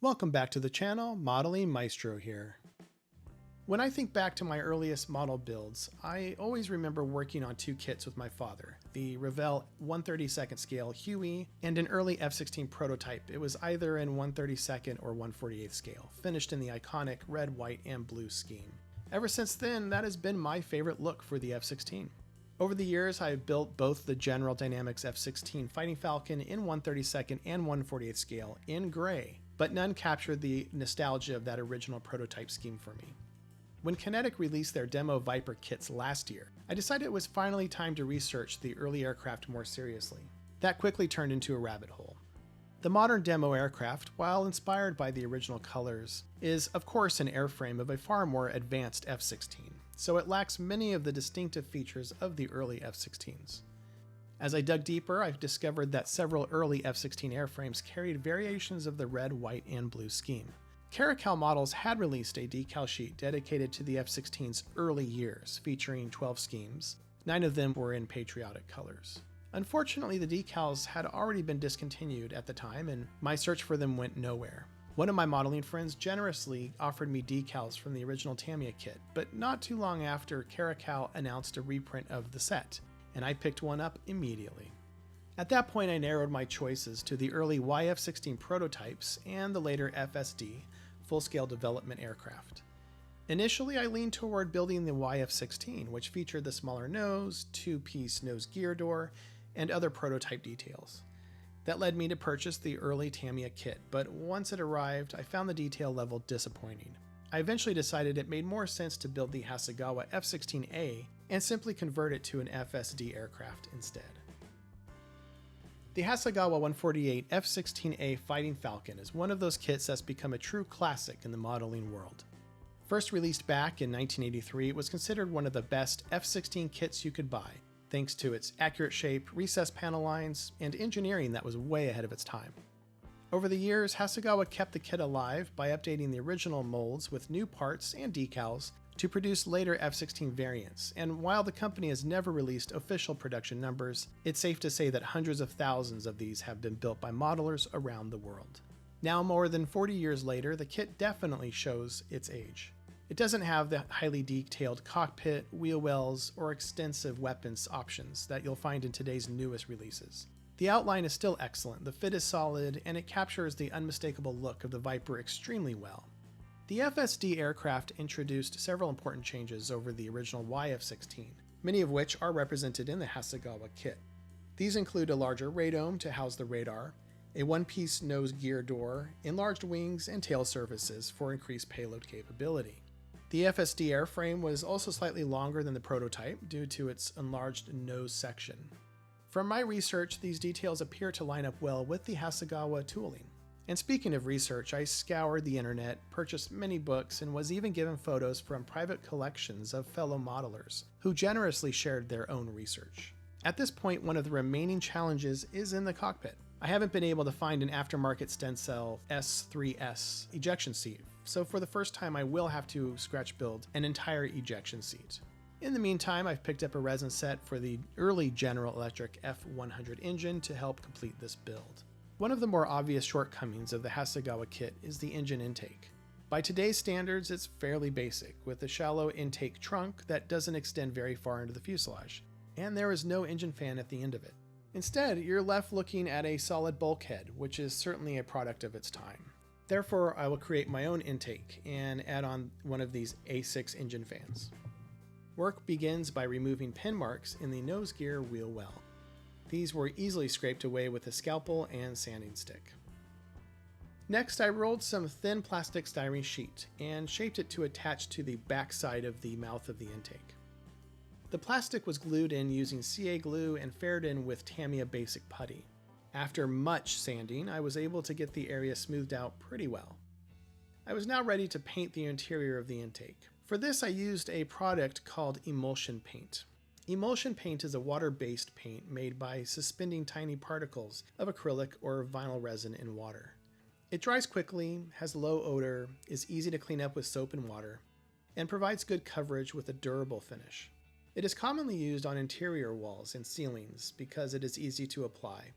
Welcome back to the channel, Modeling Maestro here. When I think back to my earliest model builds, I always remember working on two kits with my father, the Revell 1/32 scale Huey and an early F-16 prototype. It was either in 1/32 or 1/48 scale, finished in the iconic red, white, and blue scheme. Ever since then, that has been my favorite look for the F-16. Over the years, I have built both the General Dynamics F-16 Fighting Falcon in 1/32 and 1/48 scale in gray, but none captured the nostalgia of that original prototype scheme for me. When Kinetic released their demo Viper kits last year, I decided it was finally time to research the early aircraft more seriously. That quickly turned into a rabbit hole. The modern demo aircraft, while inspired by the original colors, is of course an airframe of a far more advanced F-16, so it lacks many of the distinctive features of the early F-16s. As I dug deeper, I've discovered that several early F-16 airframes carried variations of the red, white, and blue scheme. Caracal models had released a decal sheet dedicated to the F-16's early years, featuring 12 schemes. 9 of them were in patriotic colors. Unfortunately, the decals had already been discontinued at the time, and my search for them went nowhere. One of my modeling friends generously offered me decals from the original Tamiya kit, but not too long after, Caracal announced a reprint of the set, and I picked one up immediately. At that point, I narrowed my choices to the early YF-16 prototypes and the later FSD, full-scale development aircraft. Initially, I leaned toward building the YF-16, which featured the smaller nose, two-piece nose gear door, and other prototype details. That led me to purchase the early Tamiya kit, but once it arrived, I found the detail level disappointing. I eventually decided it made more sense to build the Hasegawa F-16A and simply convert it to an FSD aircraft instead. The Hasegawa 148 F-16A Fighting Falcon is one of those kits that's become a true classic in the modeling world. First released back in 1983, it was considered one of the best F-16 kits you could buy, thanks to its accurate shape, recessed panel lines, and engineering that was way ahead of its time. Over the years, Hasegawa kept the kit alive by updating the original molds with new parts and decals to produce later F-16 variants, and while the company has never released official production numbers, it's safe to say that hundreds of thousands of these have been built by modelers around the world. Now, more than 40 years later, the kit definitely shows its age. It doesn't have the highly detailed cockpit, wheel wells, or extensive weapons options that you'll find in today's newest releases. The outline is still excellent, the fit is solid, and it captures the unmistakable look of the Viper extremely well. The FSD aircraft introduced several important changes over the original YF-16, many of which are represented in the Hasegawa kit. These include a larger radome to house the radar, a one-piece nose gear door, enlarged wings, and tail surfaces for increased payload capability. The FSD airframe was also slightly longer than the prototype due to its enlarged nose section. From my research, these details appear to line up well with the Hasegawa tooling. And speaking of research, I scoured the internet, purchased many books, and was even given photos from private collections of fellow modelers who generously shared their own research. At this point, one of the remaining challenges is in the cockpit. I haven't been able to find an aftermarket Stencil S3S ejection seat, so for the first time I will have to scratch build an entire ejection seat. In the meantime, I've picked up a resin set for the early General Electric F100 engine to help complete this build. One of the more obvious shortcomings of the Hasegawa kit is the engine intake. By today's standards, it's fairly basic, with a shallow intake trunk that doesn't extend very far into the fuselage, and there is no engine fan at the end of it. Instead, you're left looking at a solid bulkhead, which is certainly a product of its time. Therefore, I will create my own intake and add on one of these A6 engine fans. Work begins by removing pin marks in the nose gear wheel well. These were easily scraped away with a scalpel and sanding stick. Next, I rolled some thin plastic styrene sheet and shaped it to attach to the back side of the mouth of the intake. The plastic was glued in using CA glue and faired in with Tamiya Basic Putty. After much sanding, I was able to get the area smoothed out pretty well. I was now ready to paint the interior of the intake. For this, I used a product called emulsion paint. Emulsion paint is a water-based paint made by suspending tiny particles of acrylic or vinyl resin in water. It dries quickly, has low odor, is easy to clean up with soap and water, and provides good coverage with a durable finish. It is commonly used on interior walls and ceilings because it is easy to apply.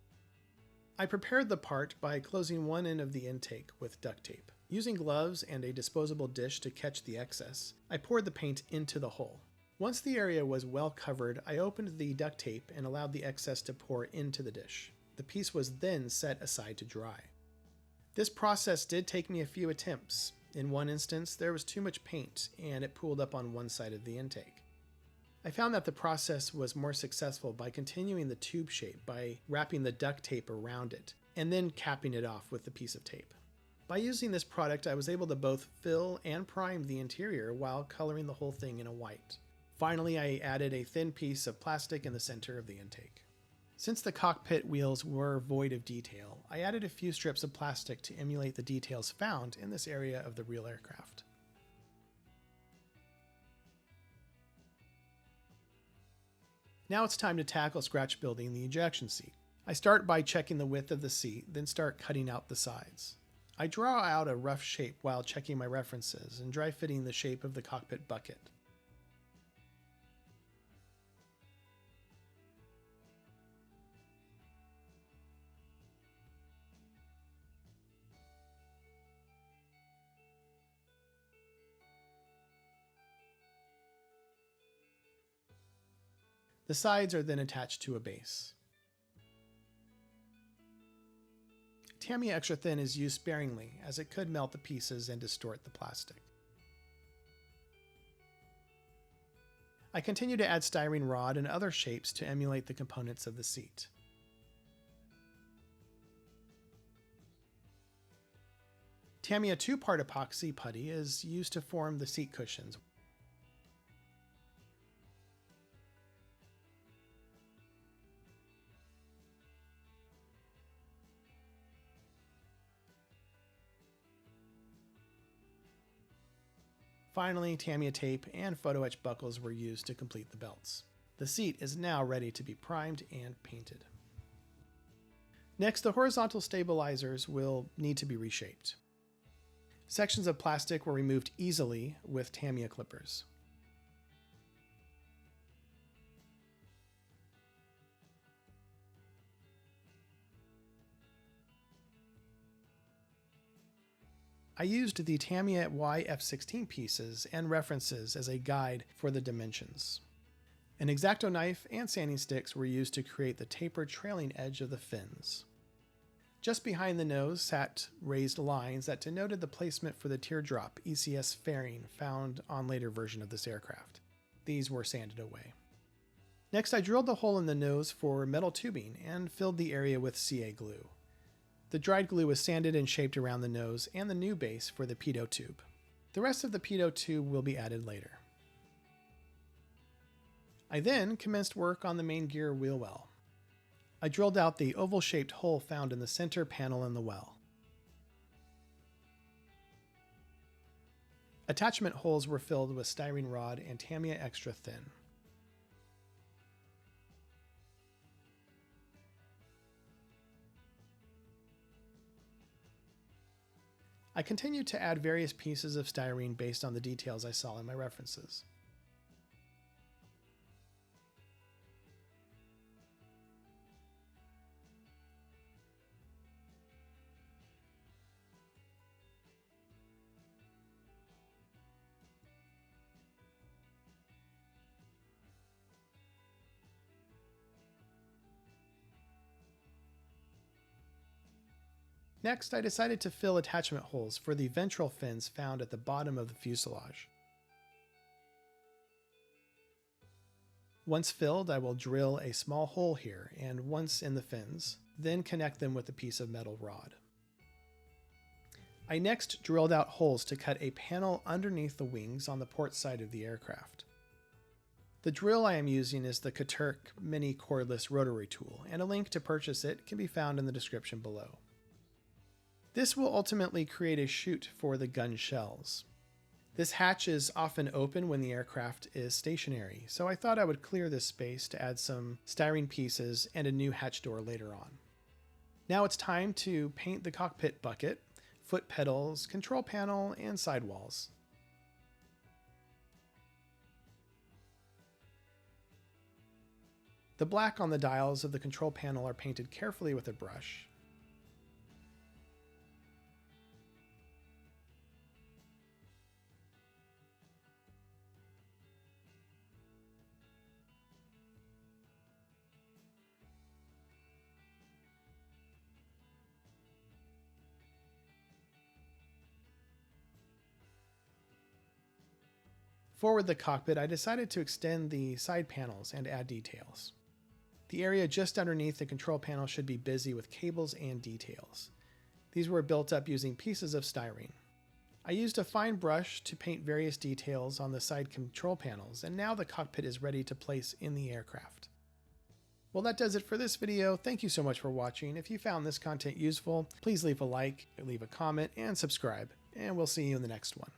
I prepared the part by closing one end of the intake with duct tape. Using gloves and a disposable dish to catch the excess, I poured the paint into the hole. Once the area was well covered, I opened the duct tape and allowed the excess to pour into the dish. The piece was then set aside to dry. This process did take me a few attempts. In one instance, there was too much paint and it pooled up on one side of the intake. I found that the process was more successful by continuing the tube shape by wrapping the duct tape around it and then capping it off with a piece of tape. By using this product, I was able to both fill and prime the interior while coloring the whole thing in a white. Finally, I added a thin piece of plastic in the center of the intake. Since the cockpit wheels were void of detail, I added a few strips of plastic to emulate the details found in this area of the real aircraft. Now it's time to tackle scratch building the ejection seat. I start by checking the width of the seat, then start cutting out the sides. I draw out a rough shape while checking my references and dry fitting the shape of the cockpit bucket. The sides are then attached to a base. Tamiya Extra Thin is used sparingly, as it could melt the pieces and distort the plastic. I continue to add styrene rod and other shapes to emulate the components of the seat. Tamiya 2-part epoxy putty is used to form the seat cushions. Finally, Tamiya tape and photo etch buckles were used to complete the belts. The seat is now ready to be primed and painted. Next, the horizontal stabilizers will need to be reshaped. Sections of plastic were removed easily with Tamiya clippers. I used the Tamiya Y F16 pieces and references as a guide for the dimensions. An X-Acto knife and sanding sticks were used to create the tapered trailing edge of the fins. Just behind the nose sat raised lines that denoted the placement for the teardrop ECS fairing found on later version of this aircraft. These were sanded away. Next, I drilled the hole in the nose for metal tubing and filled the area with CA glue. The dried glue was sanded and shaped around the nose and the new base for the pitot tube. The rest of the pitot tube will be added later. I then commenced work on the main gear wheel well. I drilled out the oval-shaped hole found in the center panel in the well. Attachment holes were filled with styrene rod and Tamiya Extra Thin. I continued to add various pieces of styrene based on the details I saw in my references. Next, I decided to fill attachment holes for the ventral fins found at the bottom of the fuselage. Once filled, I will drill a small hole here and once in the fins, then connect them with a piece of metal rod. I next drilled out holes to cut a panel underneath the wings on the port side of the aircraft. The drill I am using is the Katurk Mini Cordless Rotary Tool, and a link to purchase it can be found in the description below. This will ultimately create a chute for the gun shells. This hatch is often open when the aircraft is stationary, so I thought I would clear this space to add some styrene pieces and a new hatch door later on. Now it's time to paint the cockpit bucket, foot pedals, control panel, and sidewalls. The black on the dials of the control panel are painted carefully with a brush. Forward the cockpit, I decided to extend the side panels and add details. The area just underneath the control panel should be busy with cables and details. These were built up using pieces of styrene. I used a fine brush to paint various details on the side control panels, and now the cockpit is ready to place in the aircraft. Well, that does it for this video. Thank you so much for watching. If you found this content useful, please leave a like, leave a comment, and subscribe, and we'll see you in the next one.